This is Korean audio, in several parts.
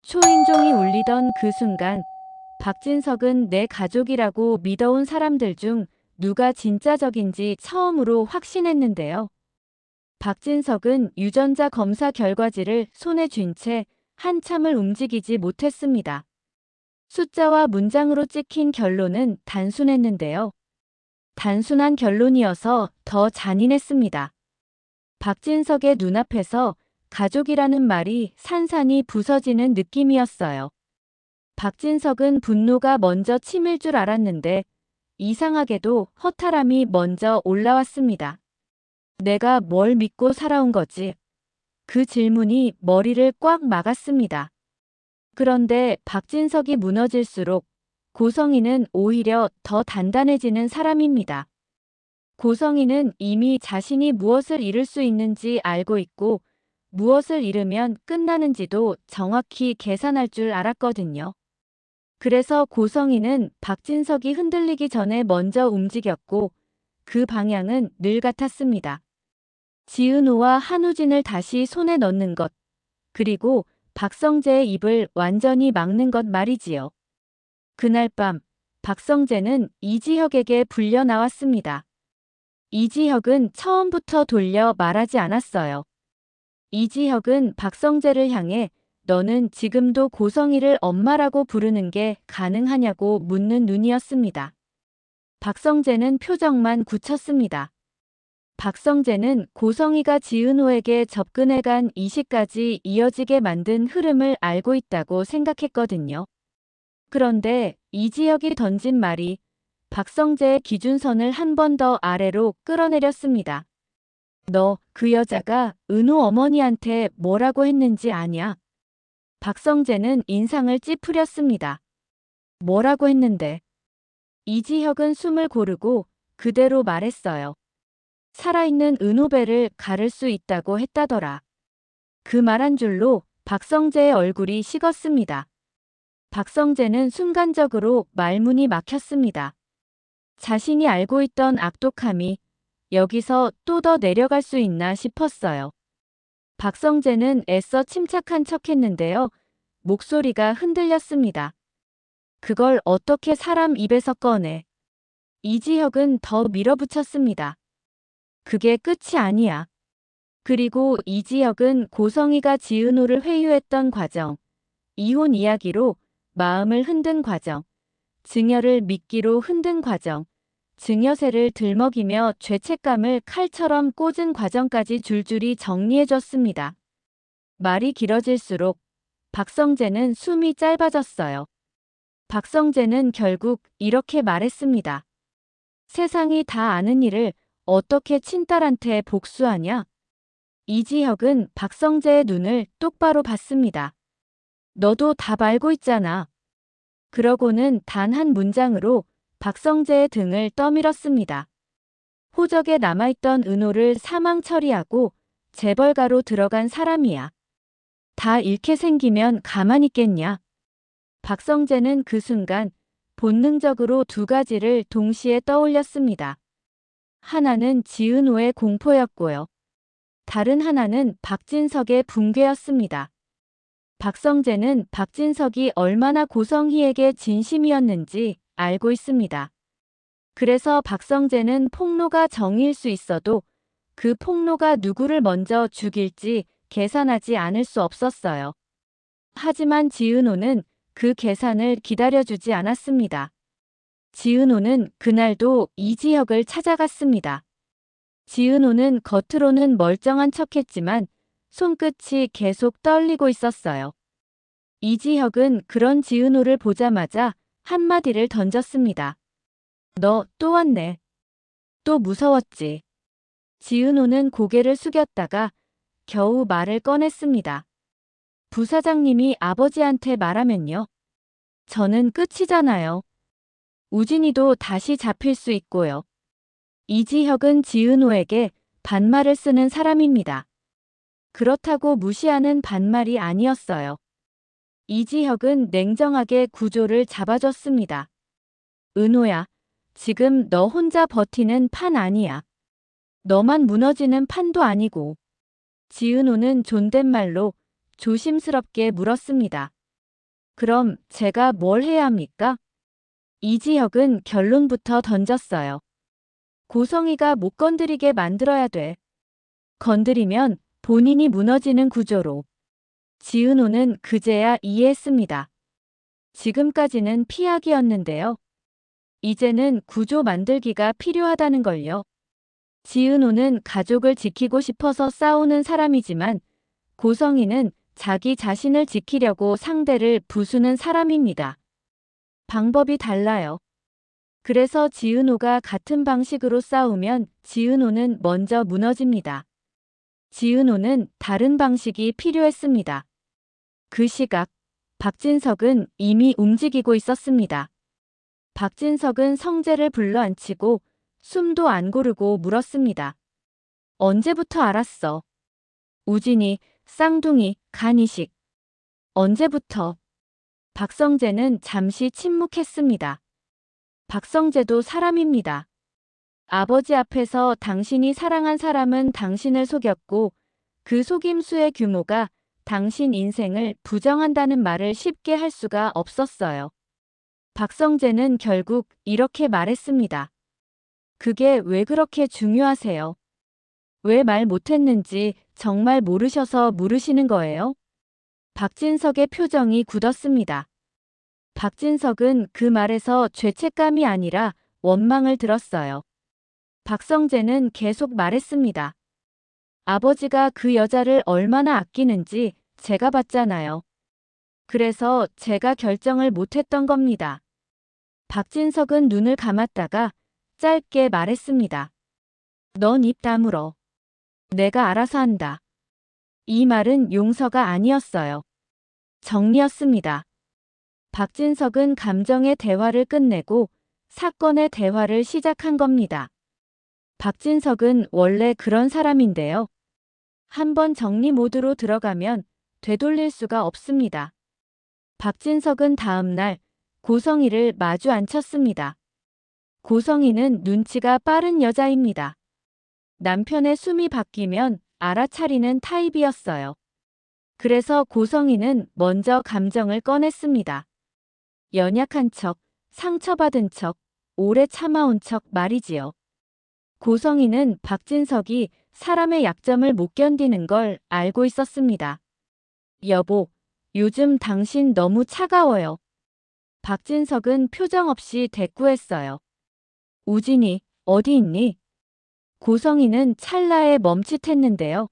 초인종이 울리던 그 순간 박진석은 내 가족이라고 믿어온 사람들 중 누가 진짜적인지 처음으로 확신했는데요. 박진석은 유전자 검사 결과지를 손에 쥔 채 한참을 움직이지 못했습니다. 숫자와 문장으로 찍힌 결론은 단순했는데요. 단순한 결론이어서 더 잔인했습니다. 박진석의 눈앞에서 가족이라는 말이 산산이 부서지는 느낌이었어요. 박진석은 분노가 먼저 치밀 줄 알았는데 이상하게도 허탈함이 먼저 올라왔습니다. 내가 뭘 믿고 살아온 거지? 그 질문이 머리를 꽉 막았습니다. 그런데 박진석이 무너질수록 고성이는 오히려 더 단단해지는 사람입니다. 고성이는 이미 자신이 무엇을 잃을 수 있는지 알고 있고 무엇을 잃으면 끝나는지도 정확히 계산할 줄 알았거든요. 그래서 고성이는 박진석이 흔들리기 전에 먼저 움직였고 그 방향은 늘 같았습니다. 지은호와 한우진을 다시 손에 넣는 것, 그리고 박성재의 입을 완전히 막는 것 말이지요. 그날 밤 박성재는 이지혁에게 불려 나왔습니다. 이지혁은 처음부터 돌려 말하지 않았어요. 이지혁은 박성재를 향해 너는 지금도 고성이를 엄마라고 부르는 게 가능하냐고 묻는 눈이었습니다. 박성재는 표정만 굳혔습니다. 박성재는 고성이가 지은호에게 접근해간 이 시까지 이어지게 만든 흐름을 알고 있다고 생각했거든요. 그런데 이지혁이 던진 말이 박성재의 기준선을 한 번 더 아래로 끌어내렸습니다. 너 그 여자가 은호 어머니한테 뭐라고 했는지 아냐? 박성재는 인상을 찌푸렸습니다. 뭐라고 했는데? 이지혁은 숨을 고르고 그대로 말했어요. 살아있는 은호배를 가를 수 있다고 했다더라. 그 말 한 줄로 박성재의 얼굴이 식었습니다. 박성재는 순간적으로 말문이 막혔습니다. 자신이 알고 있던 악독함이 여기서 또 더 내려갈 수 있나 싶었어요. 박성재는 애써 침착한 척했는데요. 목소리가 흔들렸습니다. 그걸 어떻게 사람 입에서 꺼내? 이지혁은 더 밀어붙였습니다. 그게 끝이 아니야. 그리고 이지혁은 고성이가 지은호를 회유했던 과정, 이혼 이야기로 마음을 흔든 과정, 증여를 미끼로 흔든 과정, 증여세를 들먹이며 죄책감을 칼처럼 꽂은 과정까지 줄줄이 정리해줬습니다. 말이 길어질수록 박성재는 숨이 짧아졌어요. 박성재는 결국 이렇게 말했습니다. 세상이 다 아는 일을 어떻게 친딸한테 복수하냐? 이지혁은 박성재의 눈을 똑바로 봤습니다. 너도 답 알고 있잖아. 그러고는 단 한 문장으로 박성재의 등을 떠밀었습니다. 호적에 남아있던 은호를 사망 처리하고 재벌가로 들어간 사람이야. 다 잃게 생기면 가만히 있겠냐? 박성재는 그 순간 본능적으로 두 가지를 동시에 떠올렸습니다. 하나는 지은호의 공포였고요. 다른 하나는 박진석의 붕괴였습니다. 박성재는 박진석이 얼마나 고성희에게 진심이었는지 알고 있습니다. 그래서 박성재는 폭로가 정의일 수 있어도 그 폭로가 누구를 먼저 죽일지 계산하지 않을 수 없었어요. 하지만 지은호는 그 계산을 기다려주지 않았습니다. 지은호는 그날도 이지혁을 찾아갔습니다. 지은호는 겉으로는 멀쩡한 척했지만 손끝이 계속 떨리고 있었어요. 이지혁은 그런 지은호를 보자마자 한마디를 던졌습니다. 너 또 왔네. 또 무서웠지. 지은호는 고개를 숙였다가 겨우 말을 꺼냈습니다. 부사장님이 아버지한테 말하면요. 저는 끝이잖아요. 우진이도 다시 잡힐 수 있고요. 이지혁은 지은호에게 반말을 쓰는 사람입니다. 그렇다고 무시하는 반말이 아니었어요. 이지혁은 냉정하게 구조를 잡아줬습니다. 은호야, 지금 너 혼자 버티는 판 아니야. 너만 무너지는 판도 아니고. 지은호는 존댓말로 조심스럽게 물었습니다. 그럼 제가 뭘 해야 합니까? 이지혁은 결론부터 던졌어요. 고성이가 못 건드리게 만들어야 돼. 건드리면 본인이 무너지는 구조로. 지은호는 그제야 이해했습니다. 지금까지는 피하기였는데요. 이제는 구조 만들기가 필요하다는 걸요. 지은호는 가족을 지키고 싶어서 싸우는 사람이지만 고성이는 자기 자신을 지키려고 상대를 부수는 사람입니다. 방법이 달라요. 그래서 지은호가 같은 방식으로 싸우면 지은호는 먼저 무너집니다. 지은호는 다른 방식이 필요했습니다. 그 시각, 박진석은 이미 움직이고 있었습니다. 박진석은 성재를 불러앉히고 숨도 안 고르고 물었습니다. 언제부터 알았어? 우진이, 쌍둥이, 간이식. 언제부터? 박성재는 잠시 침묵했습니다. 박성재도 사람입니다. 아버지 앞에서 당신이 사랑한 사람은 당신을 속였고 그 속임수의 규모가 당신 인생을 부정한다는 말을 쉽게 할 수가 없었어요. 박성재는 결국 이렇게 말했습니다. 그게 왜 그렇게 중요하세요? 왜 말 못했는지 정말 모르셔서 물으시는 거예요? 박진석의 표정이 굳었습니다. 박진석은 그 말에서 죄책감이 아니라 원망을 들었어요. 박성재는 계속 말했습니다. 아버지가 그 여자를 얼마나 아끼는지 제가 봤잖아요. 그래서 제가 결정을 못했던 겁니다. 박진석은 눈을 감았다가 짧게 말했습니다. 넌 입 다물어. 내가 알아서 한다. 이 말은 용서가 아니었어요. 정리였습니다. 박진석은 감정의 대화를 끝내고 사건의 대화를 시작한 겁니다. 박진석은 원래 그런 사람인데요. 한번 정리 모드로 들어가면 되돌릴 수가 없습니다. 박진석은 다음 날 고성이를 마주 앉혔습니다. 고성이는 눈치가 빠른 여자입니다. 남편의 숨이 바뀌면 알아차리는 타입이었어요. 그래서 고성이는 먼저 감정을 꺼냈습니다. 연약한 척, 상처받은 척, 오래 참아온 척 말이지요. 고성이는 박진석이 사람의 약점을 못 견디는 걸 알고 있었습니다. 여보, 요즘 당신 너무 차가워요. 박진석은 표정 없이 대꾸했어요. 우진이, 어디 있니? 고성이는 찰나에 멈칫했는데요.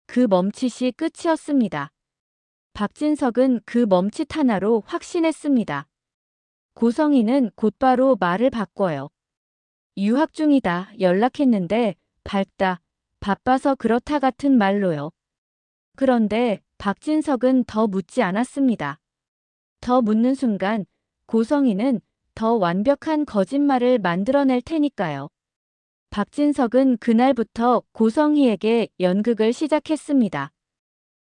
그 멈칫이 끝이었습니다. 박진석은 그 멈칫 하나로 확신했습니다. 고성이는 곧바로 말을 바꿔요. 유학 중이다. 연락했는데 밝다. 바빠서 그렇다 같은 말로요. 그런데 박진석은 더 묻지 않았습니다. 더 묻는 순간 고성이는 더 완벽한 거짓말을 만들어낼 테니까요. 박진석은 그날부터 고성희에게 연극을 시작했습니다.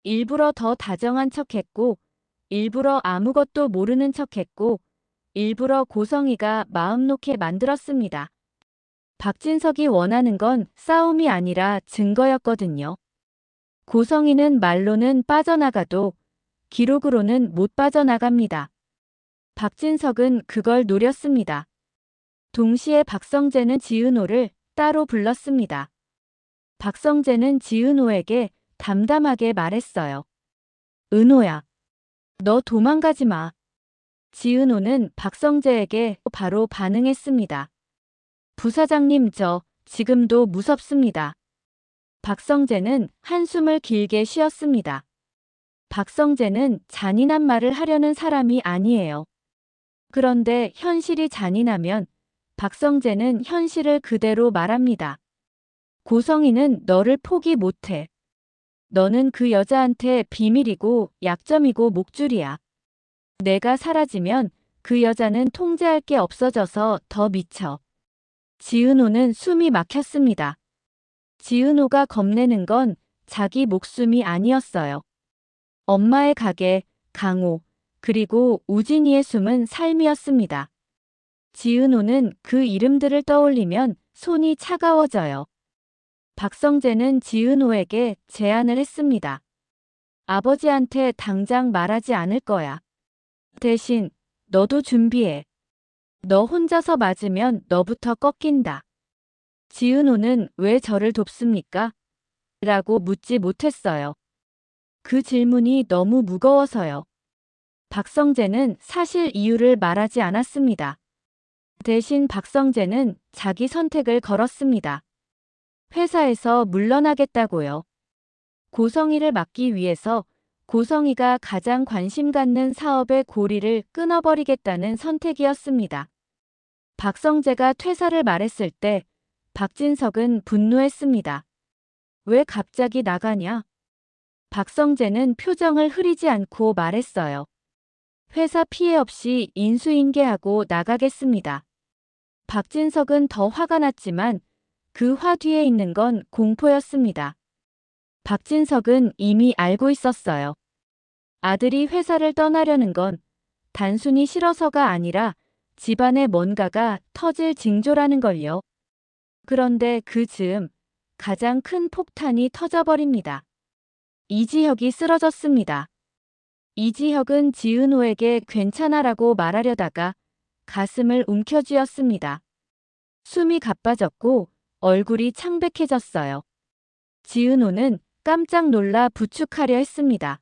일부러 더 다정한 척했고, 일부러 아무것도 모르는 척했고, 일부러 고성희가 마음 놓게 만들었습니다. 박진석이 원하는 건 싸움이 아니라 증거였거든요. 고성희는 말로는 빠져나가도 기록으로는 못 빠져나갑니다. 박진석은 그걸 노렸습니다. 동시에 박성재는 지은호를 따로 불렀습니다. 박성재는 지은호에게 담담하게 말했어요. 은호야, 너 도망가지 마. 지은호는 박성재에게 바로 반응했습니다. 부사장님, 저 지금도 무섭습니다. 박성재는 한숨을 길게 쉬었습니다. 박성재는 잔인한 말을 하려는 사람이 아니에요. 그런데 현실이 잔인하면 박성재는 현실을 그대로 말합니다. 고성이는 너를 포기 못해. 너는 그 여자한테 비밀이고 약점이고 목줄이야. 내가 사라지면 그 여자는 통제할 게 없어져서 더 미쳐. 지은호는 숨이 막혔습니다. 지은호가 겁내는 건 자기 목숨이 아니었어요. 엄마의 가게, 강호, 그리고 우진이의 숨은 삶이었습니다. 지은호는 그 이름들을 떠올리면 손이 차가워져요. 박성재는 지은호에게 제안을 했습니다. 아버지한테 당장 말하지 않을 거야. 대신 너도 준비해. 너 혼자서 맞으면 너부터 꺾인다. 지은호는 왜 저를 돕습니까? 라고 묻지 못했어요. 그 질문이 너무 무거워서요. 박성재는 사실 이유를 말하지 않았습니다. 대신 박성재는 자기 선택을 걸었습니다. 회사에서 물러나겠다고요. 고성희를 막기 위해서 고성희가 가장 관심 갖는 사업의 고리를 끊어버리겠다는 선택이었습니다. 박성재가 퇴사를 말했을 때 박진석은 분노했습니다. 왜 갑자기 나가냐? 박성재는 표정을 흐리지 않고 말했어요. 회사 피해 없이 인수인계하고 나가겠습니다. 박진석은 더 화가 났지만 그 화 뒤에 있는 건 공포였습니다. 박진석은 이미 알고 있었어요. 아들이 회사를 떠나려는 건 단순히 싫어서가 아니라 집안에 뭔가가 터질 징조라는 걸요. 그런데 그 즈음 가장 큰 폭탄이 터져버립니다. 이지혁이 쓰러졌습니다. 이지혁은 지은호에게 괜찮아라고 말하려다가 가슴을 움켜쥐었습니다. 숨이 가빠졌고 얼굴이 창백해졌어요. 지은호는 깜짝 놀라 부축하려 했습니다.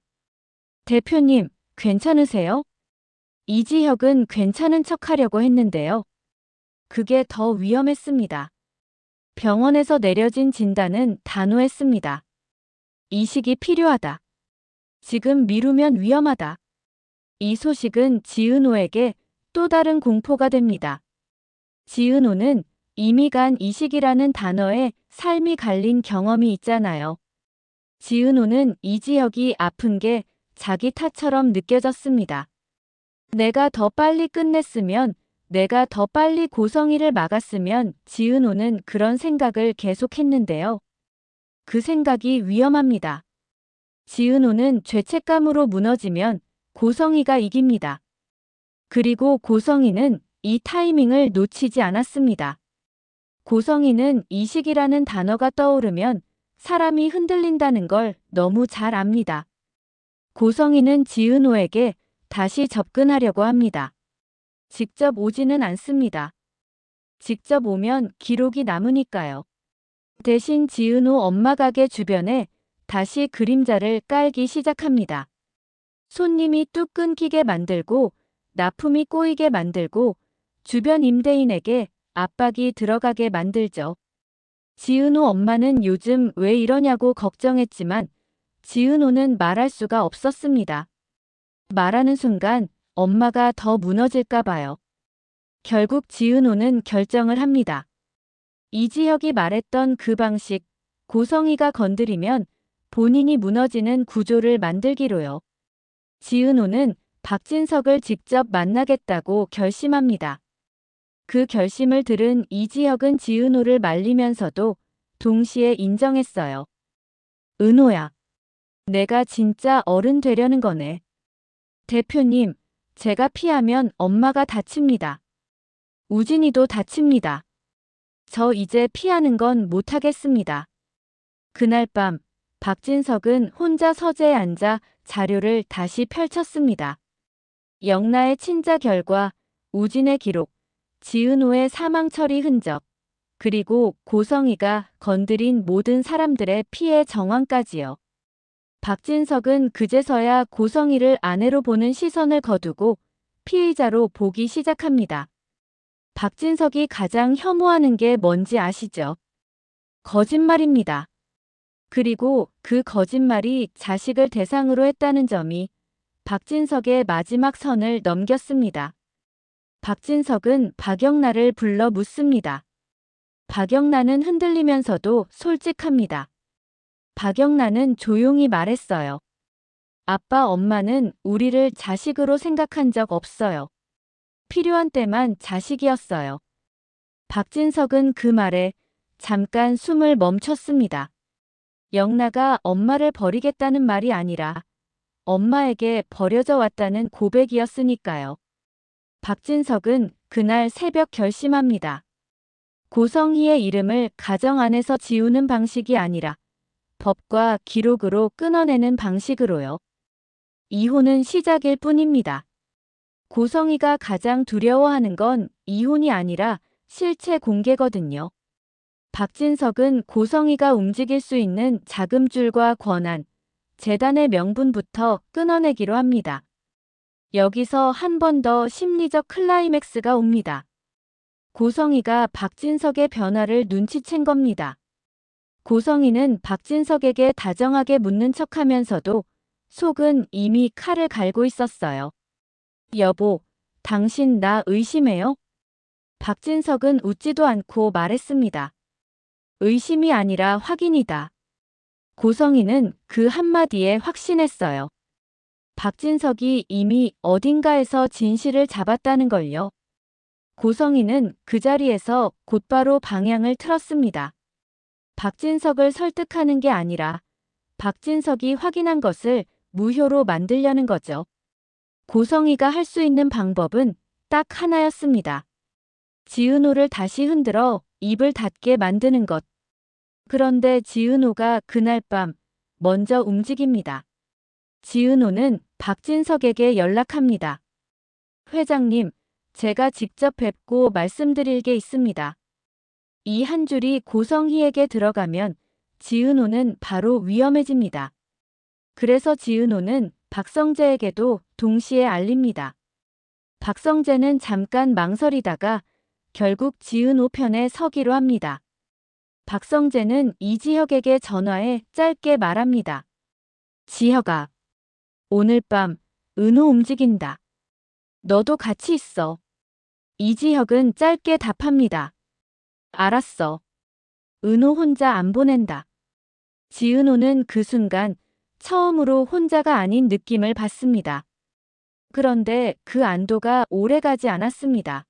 대표님, 괜찮으세요? 이지혁은 괜찮은 척하려고 했는데요. 그게 더 위험했습니다. 병원에서 내려진 진단은 단호했습니다. 이식이 필요하다. 지금 미루면 위험하다. 이 소식은 지은호에게 또 다른 공포가 됩니다. 지은호는 이미 간 이식이라는 단어에 삶이 갈린 경험이 있잖아요. 지은호는 이지혁이 아픈 게 자기 탓처럼 느껴졌습니다. 내가 더 빨리 끝냈으면, 내가 더 빨리 고성희를 막았으면 지은호는 그런 생각을 계속했는데요. 그 생각이 위험합니다. 지은호는 죄책감으로 무너지면 고성희가 이깁니다. 그리고 고성희는 이 타이밍을 놓치지 않았습니다. 고성희는 이식이라는 단어가 떠오르면 사람이 흔들린다는 걸 너무 잘 압니다. 고성희는 지은호에게 다시 접근하려고 합니다. 직접 오지는 않습니다. 직접 오면 기록이 남으니까요. 대신 지은호 엄마 가게 주변에 다시 그림자를 깔기 시작합니다. 손님이 뚝 끊기게 만들고 납품이 꼬이게 만들고 주변 임대인에게 압박이 들어가게 만들죠. 지은호 엄마는 요즘 왜 이러냐고 걱정했지만 지은호는 말할 수가 없었습니다. 말하는 순간 엄마가 더 무너질까 봐요. 결국 지은호는 결정을 합니다. 이지혁이 말했던 그 방식, 고성희가 건드리면 본인이 무너지는 구조를 만들기로요. 지은호는 박진석을 직접 만나겠다고 결심합니다. 그 결심을 들은 이지혁은 지은호를 말리면서도 동시에 인정했어요. 은호야, 내가 진짜 어른 되려는 거네. 대표님, 제가 피하면 엄마가 다칩니다. 우진이도 다칩니다. 저 이제 피하는 건 못하겠습니다. 그날 밤 박진석은 혼자 서재에 앉아 자료를 다시 펼쳤습니다. 영나의 친자 결과, 우진의 기록, 지은호의 사망 처리 흔적, 그리고 고성희가 건드린 모든 사람들의 피해 정황까지요. 박진석은 그제서야 고성희를 아내로 보는 시선을 거두고 피의자로 보기 시작합니다. 박진석이 가장 혐오하는 게 뭔지 아시죠? 거짓말입니다. 그리고 그 거짓말이 자식을 대상으로 했다는 점이 박진석의 마지막 선을 넘겼습니다. 박진석은 박영란을 불러 묻습니다. 박영란은 흔들리면서도 솔직합니다. 박영란은 조용히 말했어요. 아빠, 엄마는 우리를 자식으로 생각한 적 없어요. 필요한 때만 자식이었어요. 박진석은 그 말에 잠깐 숨을 멈췄습니다. 영나가 엄마를 버리겠다는 말이 아니라 엄마에게 버려져 왔다는 고백이었으니까요. 박진석은 그날 새벽 결심합니다. 고성희의 이름을 가정 안에서 지우는 방식이 아니라 법과 기록으로 끊어내는 방식으로요. 이혼은 시작일 뿐입니다. 고성이가 가장 두려워하는 건 이혼이 아니라 실체 공개거든요. 박진석은 고성이가 움직일 수 있는 자금줄과 권한, 재단의 명분부터 끊어내기로 합니다. 여기서 한 번 더 심리적 클라이맥스가 옵니다. 고성이가 박진석의 변화를 눈치챈 겁니다. 고성이는 박진석에게 다정하게 묻는 척하면서도 속은 이미 칼을 갈고 있었어요. 여보, 당신 나 의심해요? 박진석은 웃지도 않고 말했습니다. 의심이 아니라 확인이다. 고성이는 그 한마디에 확신했어요. 박진석이 이미 어딘가에서 진실을 잡았다는 걸요. 고성이는 그 자리에서 곧바로 방향을 틀었습니다. 박진석을 설득하는 게 아니라 박진석이 확인한 것을 무효로 만들려는 거죠. 고성이가 할 수 있는 방법은 딱 하나였습니다. 지은호를 다시 흔들어 입을 닫게 만드는 것. 그런데 지은호가 그날 밤 먼저 움직입니다. 지은호는 박진석에게 연락합니다. 회장님, 제가 직접 뵙고 말씀드릴 게 있습니다. 이 한 줄이 고성희에게 들어가면 지은호는 바로 위험해집니다. 그래서 지은호는 박성재에게도 동시에 알립니다. 박성재는 잠깐 망설이다가 결국 지은호 편에 서기로 합니다. 박성재는 이지혁에게 전화해 짧게 말합니다. 지혁아, 오늘 밤 은호 움직인다. 너도 같이 있어. 이지혁은 짧게 답합니다. 알았어. 은호 혼자 안 보낸다. 지은호는 그 순간 처음으로 혼자가 아닌 느낌을 받습니다. 그런데 그 안도가 오래가지 않았습니다.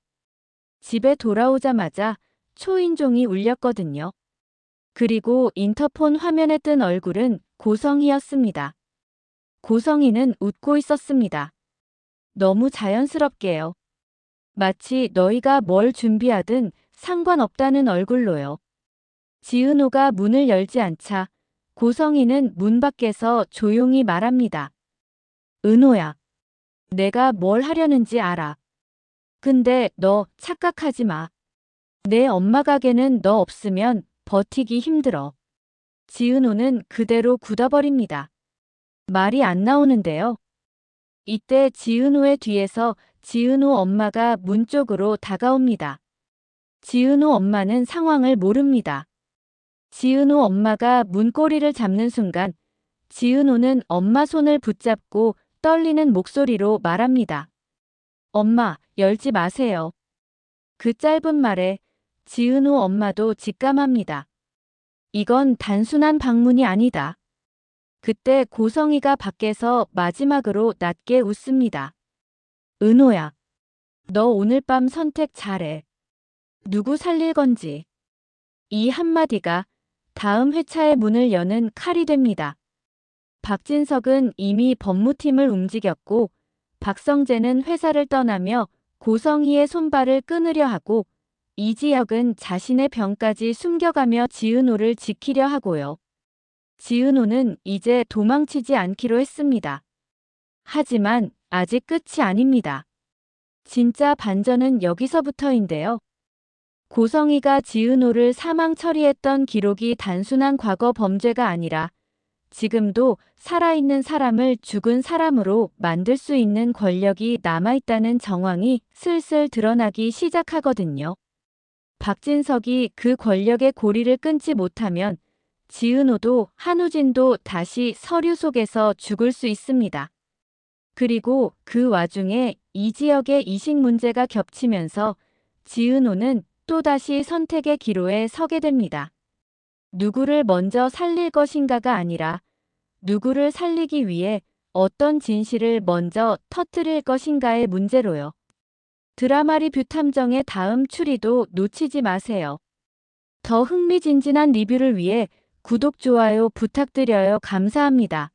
집에 돌아오자마자 초인종이 울렸거든요. 그리고 인터폰 화면에 뜬 얼굴은 고성희였습니다. 고성희는 웃고 있었습니다. 너무 자연스럽게요. 마치 너희가 뭘 준비하든 상관없다는 얼굴로요. 지은호가 문을 열지 않자 고성희는 문 밖에서 조용히 말합니다. 은호야, 내가 뭘 하려는지 알아. 근데 너 착각하지 마. 내 엄마 가게는 너 없으면 버티기 힘들어. 지은호는 그대로 굳어버립니다. 말이 안 나오는데요. 이때 지은호의 뒤에서 지은호 엄마가 문 쪽으로 다가옵니다. 지은호 엄마는 상황을 모릅니다. 지은호 엄마가 문고리를 잡는 순간 지은호는 엄마 손을 붙잡고 떨리는 목소리로 말합니다. 엄마, 열지 마세요. 그 짧은 말에 지은호 엄마도 직감합니다. 이건 단순한 방문이 아니다. 그때 고성희가 밖에서 마지막으로 낮게 웃습니다. 은호야, 너 오늘 밤 선택 잘해. 누구 살릴 건지. 이 한마디가 다음 회차의 문을 여는 칼이 됩니다. 박진석은 이미 법무팀을 움직였고 박성재는 회사를 떠나며 고성희의 손발을 끊으려 하고 이지혁은 자신의 병까지 숨겨가며 지은호를 지키려 하고요. 지은호는 이제 도망치지 않기로 했습니다. 하지만 아직 끝이 아닙니다. 진짜 반전은 여기서부터인데요. 고성희가 지은호를 사망 처리했던 기록이 단순한 과거 범죄가 아니라 지금도 살아있는 사람을 죽은 사람으로 만들 수 있는 권력이 남아있다는 정황이 슬슬 드러나기 시작하거든요. 박진석이 그 권력의 고리를 끊지 못하면 지은호도 한우진도 다시 서류 속에서 죽을 수 있습니다. 그리고 그 와중에 이지혁의 이식 문제가 겹치면서 지은호는 또다시 선택의 기로에 서게 됩니다. 누구를 먼저 살릴 것인가가 아니라 누구를 살리기 위해 어떤 진실을 먼저 터뜨릴 것인가의 문제로요. 드라마 리뷰 탐정의 다음 추리도 놓치지 마세요. 더 흥미진진한 리뷰를 위해 구독, 좋아요 부탁드려요. 감사합니다.